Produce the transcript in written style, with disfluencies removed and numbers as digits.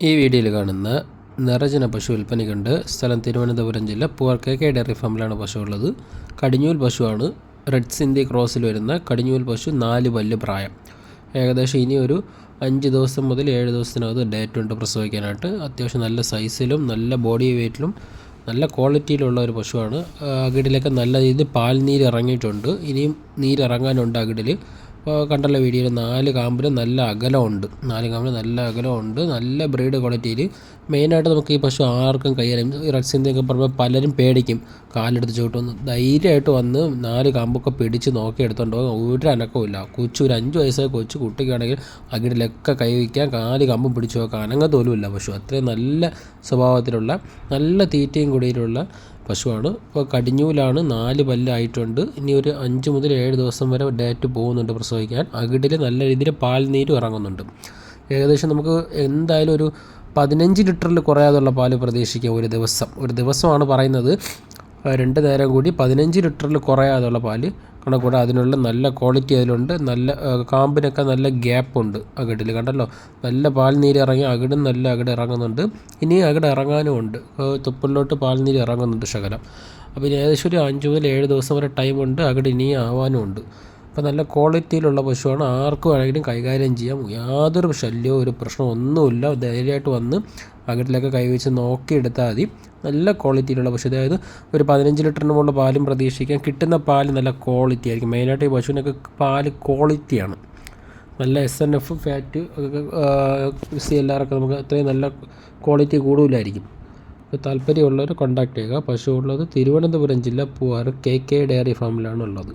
ഈ വീഡിയോയിൽ കാണുന്ന നിറജന പശു വിൽപ്പനയ്ക്കുണ്ട്. സ്ഥലം തിരുവനന്തപുരം ജില്ല പൂവാർ KK ഡയറി ഫാമിലാണ് പശു ഉള്ളത്. കടിഞ്ഞൂൽ പശുവാണ്. റെഡ് സിന്ധി ക്രോസിൽ വരുന്ന കടിഞ്ഞൂൽ പശു, 4 പല്ല് പ്രായം. ഏകദേശം ഇനി ഒരു 5 ദിവസം മുതൽ 7 ദിവസത്തിനകത്ത് ഡേറ്റ് ഉണ്ട് പ്രസവിക്കാനായിട്ട്. അത്യാവശ്യം നല്ല സൈസിലും നല്ല ബോഡി വെയ്റ്റിലും നല്ല ക്വാളിറ്റിയിലുള്ള ഒരു പശുവാണ്. അകിടിലൊക്കെ നല്ല രീതിയിൽ പാൽനീര് ഇറങ്ങിയിട്ടുണ്ട്. ഇനിയും നീരിറങ്ങാനുണ്ട് അകിടിൽ. കണ്ടല്ലോ വീഡിയോയിൽ 4 കാമ്പിൽ നല്ല അകലമുണ്ട്. 4 കാമ്പിൽ നല്ല അകലമുണ്ട്. നല്ല ബ്രീഡ് ക്വാളിറ്റിയിൽ. മെയിനായിട്ട് നമുക്ക് ഈ പശു ആർക്കും കൈകാര്യം, റെഡ് സിന്ധിയൊക്കെ പറയുമ്പോൾ പലരും പേടിക്കും, കാലെടുത്ത് ചവിട്ടുമെന്ന്. ധൈര്യമായിട്ട് വന്ന് 4 കാമ്പൊക്കെ പിടിച്ച് നോക്കി എടുത്തുകൊണ്ട് പോകും. ഒരു അനക്കമില്ല. ഒരു 5 വയസ്സായ കുട്ടിക്കാണെങ്കിൽ അകിടിലൊക്കെ കൈ വയ്ക്കാം, 4 കാമ്പും പിടിച്ച് നോക്കാം, അനങ്ങത്തോലുമില്ല പശു. അത്രയും നല്ല സ്വഭാവത്തിലുള്ള നല്ല തീറ്റയും കൂടിയിലുള്ള പശുവാണ്. ഇപ്പോൾ കടിഞ്ഞൂലാണ്, 4 പല്ലായിട്ടുണ്ട്. ഇനി ഒരു 5 മുതൽ 7 ദിവസം വരെ ഡേറ്റ് പോകുന്നുണ്ട് പ്രസവിക്കാൻ. അകിടിൽ നല്ല രീതിയിൽ പാൽനീരും ഇറങ്ങുന്നുണ്ട്. ഏകദേശം നമുക്ക് എന്തായാലും ഒരു 15 ലിറ്ററിൽ കുറയാതുള്ള പാല് പ്രതീക്ഷിക്കാം ഒരു ദിവസമാണ് പറയുന്നത്. 2 നേരം കൂടി 15 ലിറ്ററിൽ കുറയാതുള്ള പാല് കണക്കൂടെ. അതിനുള്ള നല്ല ക്വാളിറ്റി അതിലുണ്ട്. നല്ല കാമ്പിനൊക്കെ നല്ല ഗ്യാപ്പുണ്ട് അകിടിൽ. കണ്ടല്ലോ, നല്ല പാൽനീര് ഇറങ്ങി അകിടും നല്ല അകിട് ഇറങ്ങുന്നുണ്ട്. ഇനി അകിട് ഇറങ്ങാനും ഉണ്ട്. തുപ്പലിലോട്ട് പാൽനീര് ഇറങ്ങുന്നുണ്ട് ശകലം. അപ്പോൾ ഇനി ഏകദേശം ഒരു 5 മുതൽ 7 ദിവസം വരെ ടൈമുണ്ട്. അകിട് ഇനിയും ആവാനും ഉണ്ട്. അപ്പോൾ നല്ല ക്വാളിറ്റിയിലുള്ള പശുവാണ്. ആർക്കും വേണമെങ്കിലും കൈകാര്യം ചെയ്യാം. യാതൊരു ശല്യവും ഒരു പ്രശ്നമോ ഒന്നുമില്ല. ധൈര്യമായിട്ട് വന്ന് അകിടിലൊക്കെ കൈവച്ച് നോക്കിയെടുത്താൽ മതി. നല്ല ക്വാളിറ്റിയിലുള്ള പശു. അതായത് ഒരു 15 ലിറ്ററിന് മുകളിൽ പാലും പ്രതീക്ഷിക്കാം. കിട്ടുന്ന പാല് നല്ല ക്വാളിറ്റി ആയിരിക്കും. മെയിനായിട്ട് ഈ പശുവിനൊക്കെ പാല് ക്വാളിറ്റിയാണ്. നല്ല SNF ഫാറ്റ് CLR ഒക്കെ നമുക്ക് അത്രയും നല്ല ക്വാളിറ്റി കൂടുതലായിരിക്കും. താല്പര്യമുള്ളവർ കോൺടാക്ട് ചെയ്യുക. പശു ഉള്ളത് തിരുവനന്തപുരം ജില്ല പൂവാർ KK ഡയറി ഫാമിലാണ് ഉള്ളത്.